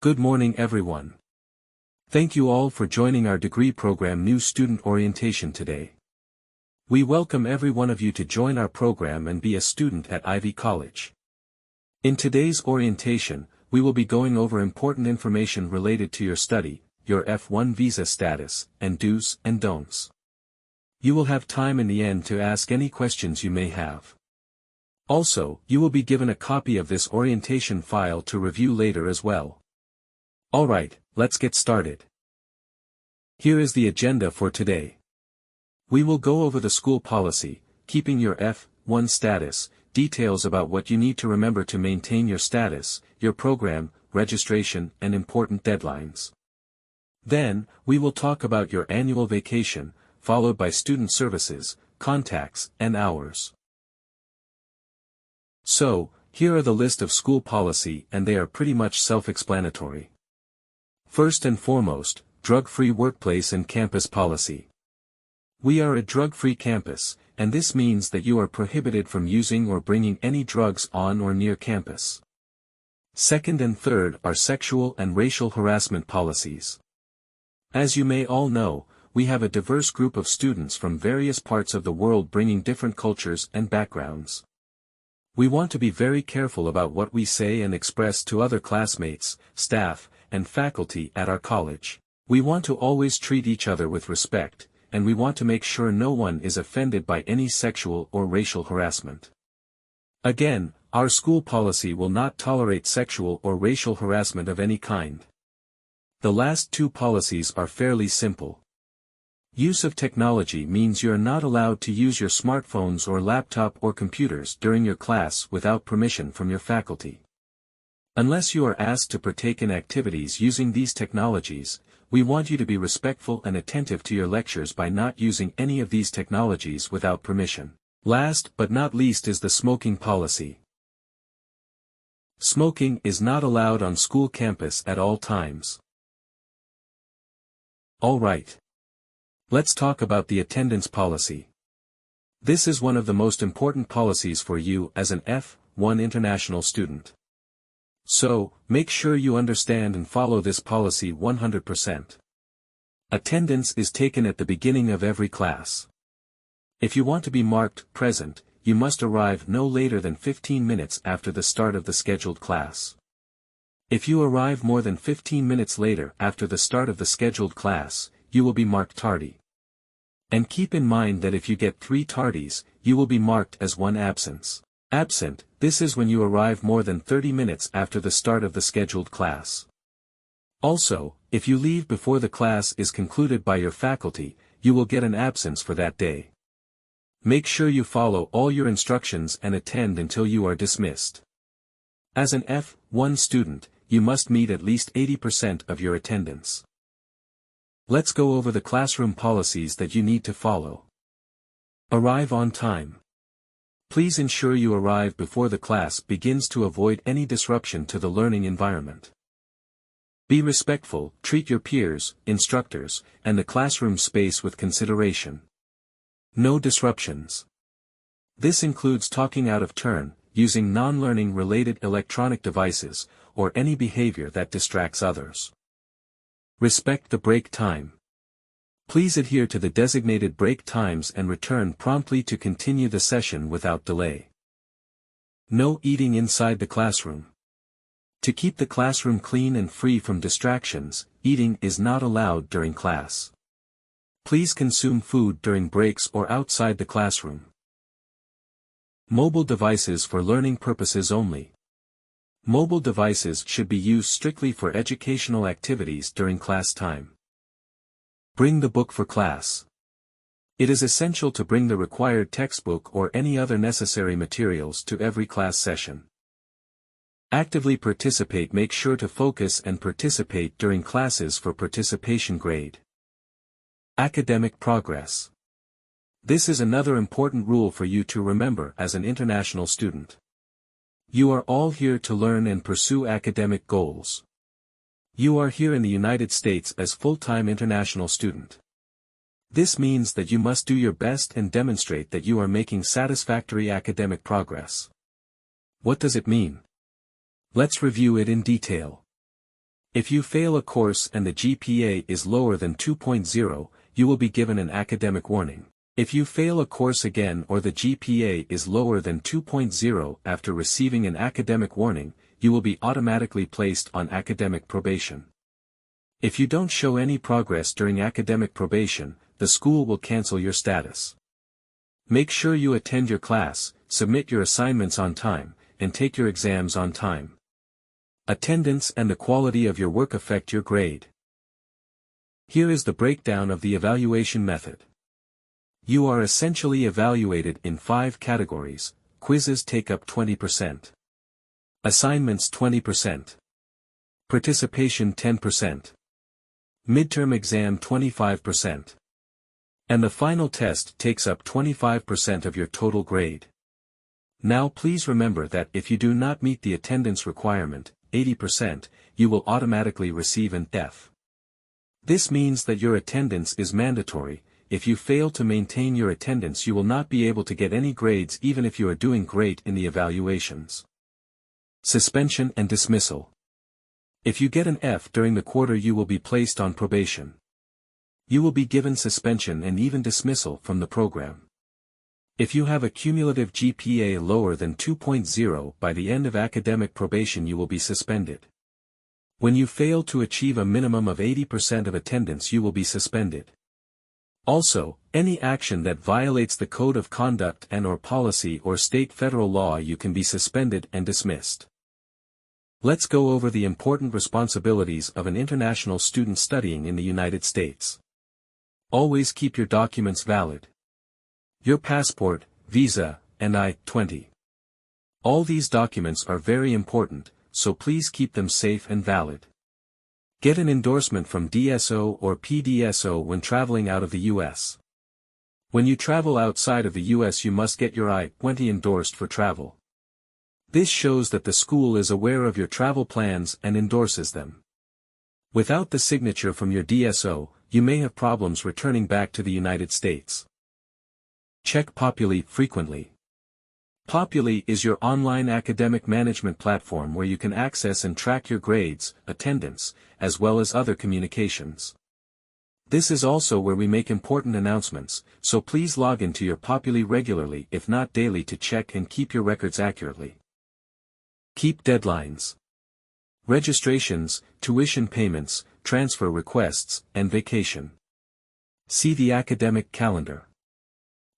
Good morning everyone. Thank you all for joining our degree program New Student Orientation today. We welcome every one of you to join our program and be a student at Ivy College. In today's orientation, we will be going over important information related to your study, your F1 visa status, and do's and don'ts. You will have time in the end to ask any questions you may have. Also, you will be given a copy of this orientation file to review later as well. Alright, let's get started. Here is the agenda for today. We will go over the school policy, keeping your F1 status, details about what you need to remember to maintain your status, your program, registration, and important deadlines. Then, we will talk about your annual vacation, followed by student services, contacts, and hours. So, here are the list of school policy and they are pretty much self-explanatory. First and foremost, drug-free workplace and campus policy. We are a drug-free campus, and this means that you are prohibited from using or bringing any drugs on or near campus. Second and third are sexual and racial harassment policies. As you may all know, we have a diverse group of students from various parts of the world bringing different cultures and backgrounds. We want to be very careful about what we say and express to other classmates, staff, and faculty at our college. We want to always treat each other with respect, and we want to make sure no one is offended by any sexual or racial harassment. Again, our school policy will not tolerate sexual or racial harassment of any kind. The last two policies are fairly simple. Use of technology means you are not allowed to use your smartphones or laptop or computers during your class without permission from your faculty. Unless you are asked to partake in activities using these technologies, we want you to be respectful and attentive to your lectures by not using any of these technologies without permission. Last but not least is the smoking policy. Smoking is not allowed on school campus at all times. Alright. Let's talk about the attendance policy. This is one of the most important policies for you as an F1 international student. So, make sure you understand and follow this policy 100%. Attendance is taken at the beginning of every class. If you want to be marked present, you must arrive no later than 15 minutes after the start of the scheduled class. If you arrive more than 15 minutes later after the start of the scheduled class, you will be marked tardy. And keep in mind that if you get 3 tardies, you will be marked as 1 absence. Absent, this is when you arrive more than 30 minutes after the start of the scheduled class. Also, if you leave before the class is concluded by your faculty, you will get an absence for that day. Make sure you follow all your instructions and attend until you are dismissed. As an F1 student, you must meet at least 80% of your attendance. Let's go over the classroom policies that you need to follow. Arrive on time. Please ensure you arrive before the class begins to avoid any disruption to the learning environment. Be respectful, treat your peers, instructors, and the classroom space with consideration. No disruptions. This includes talking out of turn, using non-learning related electronic devices, or any behavior that distracts others. Respect the break time. Please adhere to the designated break times and return promptly to continue the session without delay. No eating inside the classroom. To keep the classroom clean and free from distractions, eating is not allowed during class. Please consume food during breaks or outside the classroom. Mobile devices for learning purposes only. Mobile devices should be used strictly for educational activities during class time. Bring the book for class. It is essential to bring the required textbook or any other necessary materials to every class session. Actively participate. Make sure to focus and participate during classes for participation grade. Academic progress. This is another important rule for you to remember as an international student. You are all here to learn and pursue academic goals. You are here in the United States as full-time international student. This means that you must do your best and demonstrate that you are making satisfactory academic progress. What does it mean? Let's review it in detail. If you fail a course and the GPA is lower than 2.0, you will be given an academic warning. If you fail a course again or the GPA is lower than 2.0 after receiving an academic warning, you will be automatically placed on academic probation. If you don't show any progress during academic probation, the school will cancel your status. Make sure you attend your class, submit your assignments on time, and take your exams on time. Attendance and the quality of your work affect your grade. Here is the breakdown of the evaluation method. You are essentially evaluated in 5 categories. Quizzes take up 20%. Assignments 20%. Participation 10%. Midterm exam 25%. And the final test takes up 25% of your total grade. Now please remember that if you do not meet the attendance requirement, 80%, you will automatically receive an F. This means that your attendance is mandatory. If you fail to maintain your attendance, you will not be able to get any grades even if you are doing great in the evaluations. Suspension and dismissal. If you get an F during the quarter, you will be placed on probation. You will be given suspension and even dismissal from the program. If you have a cumulative GPA lower than 2.0 by the end of academic probation, you will be suspended. When you fail to achieve a minimum of 80% of attendance, you will be suspended. Also, any action that violates the code of conduct and/or policy or state federal law, you can be suspended and dismissed. Let's go over the important responsibilities of an international student studying in the United States. Always keep your documents valid. Your passport, visa, and I-20. All these documents are very important, so please keep them safe and valid. Get an endorsement from DSO or PDSO when traveling out of the U.S. When you travel outside of the U.S., you must get your I-20 endorsed for travel. This shows that the school is aware of your travel plans and endorses them. Without the signature from your DSO, you may have problems returning back to the United States. Check Populi frequently. Populi is your online academic management platform where you can access and track your grades, attendance, as well as other communications. This is also where we make important announcements, so please log into your Populi regularly, if not daily, to check and keep your records accurately. Keep deadlines. Registrations, tuition payments, transfer requests, and vacation. See the academic calendar.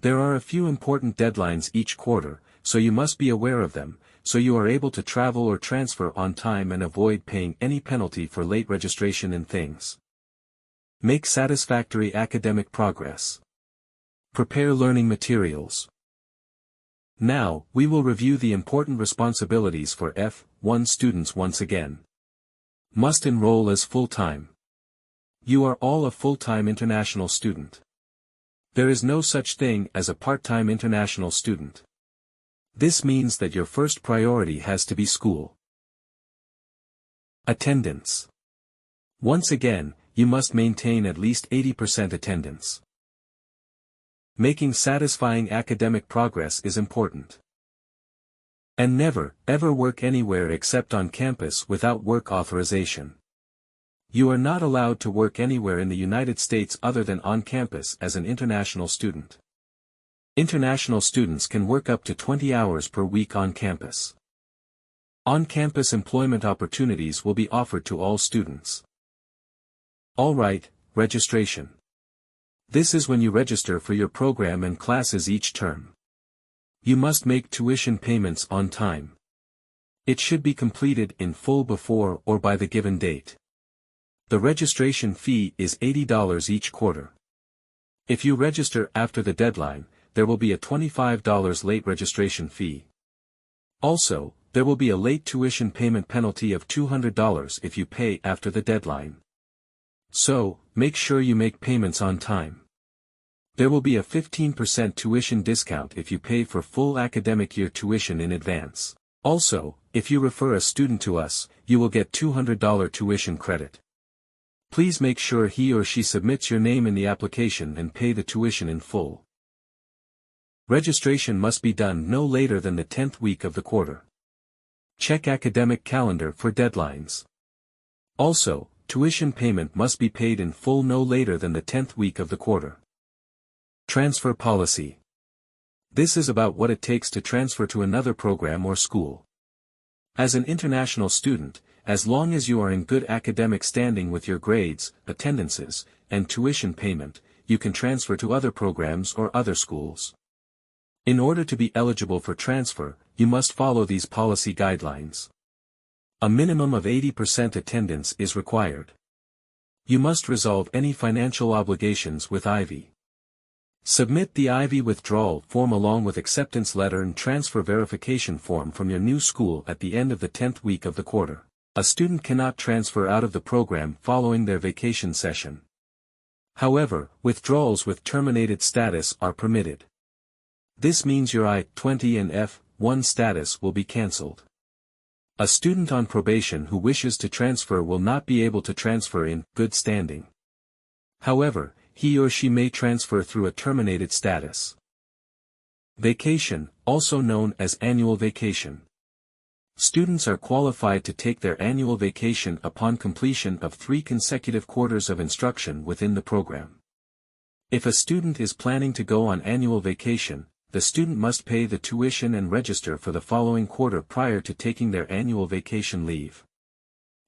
There are a few important deadlines each quarter, so you must be aware of them, so you are able to travel or transfer on time and avoid paying any penalty for late registration and things. Make satisfactory academic progress. Prepare learning materials. Now, we will review the important responsibilities for F1 students once again. Must enroll as full-time. You are all a full-time international student. There is no such thing as a part-time international student. This means that your first priority has to be school. Attendance. Once again, you must maintain at least 80% attendance. Making satisfying academic progress is important. And never, ever work anywhere except on campus without work authorization. You are not allowed to work anywhere in the United States other than on campus as an international student. International students can work up to 20 hours per week on campus. On-campus employment opportunities will be offered to all students. Alright, registration. This is when you register for your program and classes each term. You must make tuition payments on time. It should be completed in full before or by the given date. The registration fee is $80 each quarter. If you register after the deadline, there will be a $25 late registration fee. Also, there will be a late tuition payment penalty of $200 if you pay after the deadline. So, make sure you make payments on time. There will be a 15% tuition discount if you pay for full academic year tuition in advance. Also, if you refer a student to us, you will get $200 tuition credit. Please make sure he or she submits your name in the application and pay the tuition in full. Registration must be done no later than the 10th week of the quarter. Check academic calendar for deadlines. Also, tuition payment must be paid in full no later than the 10th week of the quarter. Transfer policy. This is about what it takes to transfer to another program or school. As an international student, as long as you are in good academic standing with your grades, attendances, and tuition payment, you can transfer to other programs or other schools. In order to be eligible for transfer, you must follow these policy guidelines. A minimum of 80% attendance is required. You must resolve any financial obligations with Ivy. Submit the Ivy withdrawal form along with acceptance letter and transfer verification form from your new school at the end of the 10th week of the quarter. A student cannot transfer out of the program following their vacation session. However, withdrawals with terminated status are permitted. This means your I-20 and F-1 status will be cancelled. A student on probation who wishes to transfer will not be able to transfer in good standing. However, he or she may transfer through a terminated status. Vacation, also known as annual vacation. Students are qualified to take their annual vacation upon completion of 3 consecutive quarters of instruction within the program. If a student is planning to go on annual vacation, the student must pay the tuition and register for the following quarter prior to taking their annual vacation leave.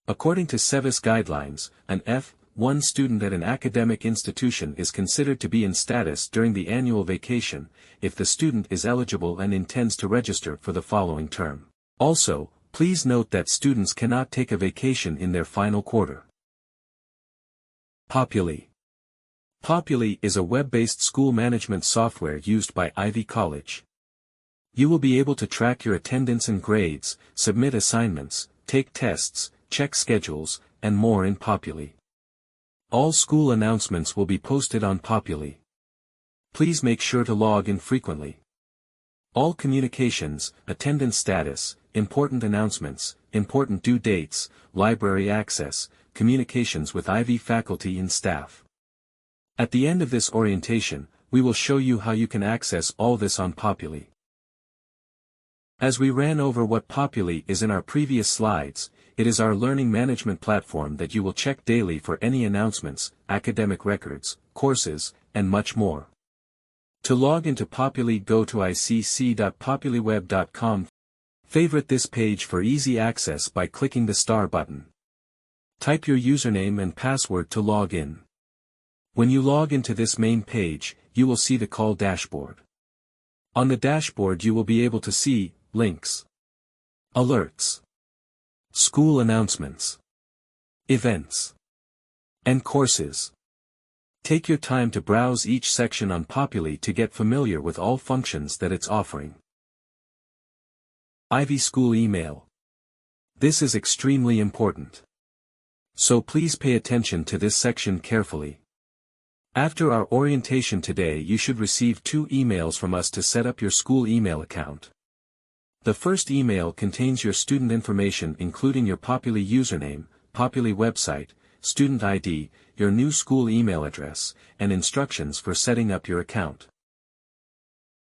According to SEVIS guidelines, an F-1 student at an academic institution is considered to be in status during the annual vacation, if the student is eligible and intends to register for the following term. Also, please note that students cannot take a vacation in their final quarter. Populi. Populi is a web-based school management software used by Ivy College. You will be able to track your attendance and grades, submit assignments, take tests, check schedules, and more in Populi. All school announcements will be posted on Populi. Please make sure to log in frequently. All communications, attendance status, important announcements, important due dates, library access, communications with Ivy faculty and staff. At the end of this orientation, we will show you how you can access all this on Populi. As we ran over what Populi is in our previous slides, it is our learning management platform that you will check daily for any announcements, academic records, courses, and much more. To log into Populi, go to icc.populiweb.com. Favorite this page for easy access by clicking the star button. Type your username and password to log in. When you log into this main page, you will see the call dashboard. On the dashboard you will be able to see links, alerts, school announcements, events, and courses. Take your time to browse each section on Populi to get familiar with all functions that it's offering. Ivy School Email. This is extremely important. So please pay attention to this section carefully. After our orientation today, you should receive 2 emails from us to set up your school email account. The first email contains your student information including your Populi username, Populi website, student ID, your new school email address, and instructions for setting up your account.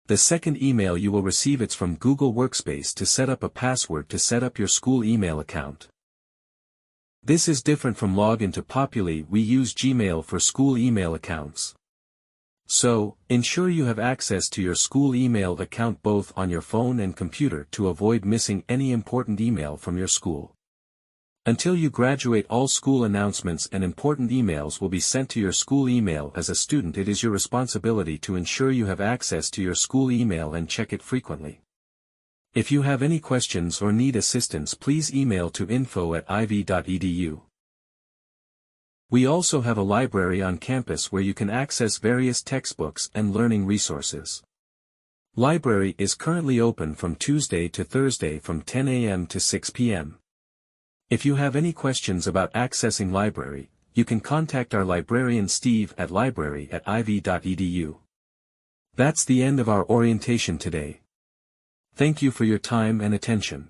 The second email you will receive it's from Google Workspace to set up a password to set up your school email account. This is different from login to Populi. We use Gmail for school email accounts. So, ensure you have access to your school email account both on your phone and computer to avoid missing any important email from your school. Until you graduate, all school announcements and important emails will be sent to your school email. As a student, it is your responsibility to ensure you have access to your school email and check it frequently. If you have any questions or need assistance, please email to info@ivy.edu. We also have a library on campus where you can access various textbooks and learning resources. Library is currently open from Tuesday to Thursday from 10 a.m. to 6 p.m. If you have any questions about accessing library, you can contact our librarian Steve at library@ivy.edu. That's the end of our orientation today. Thank you for your time and attention.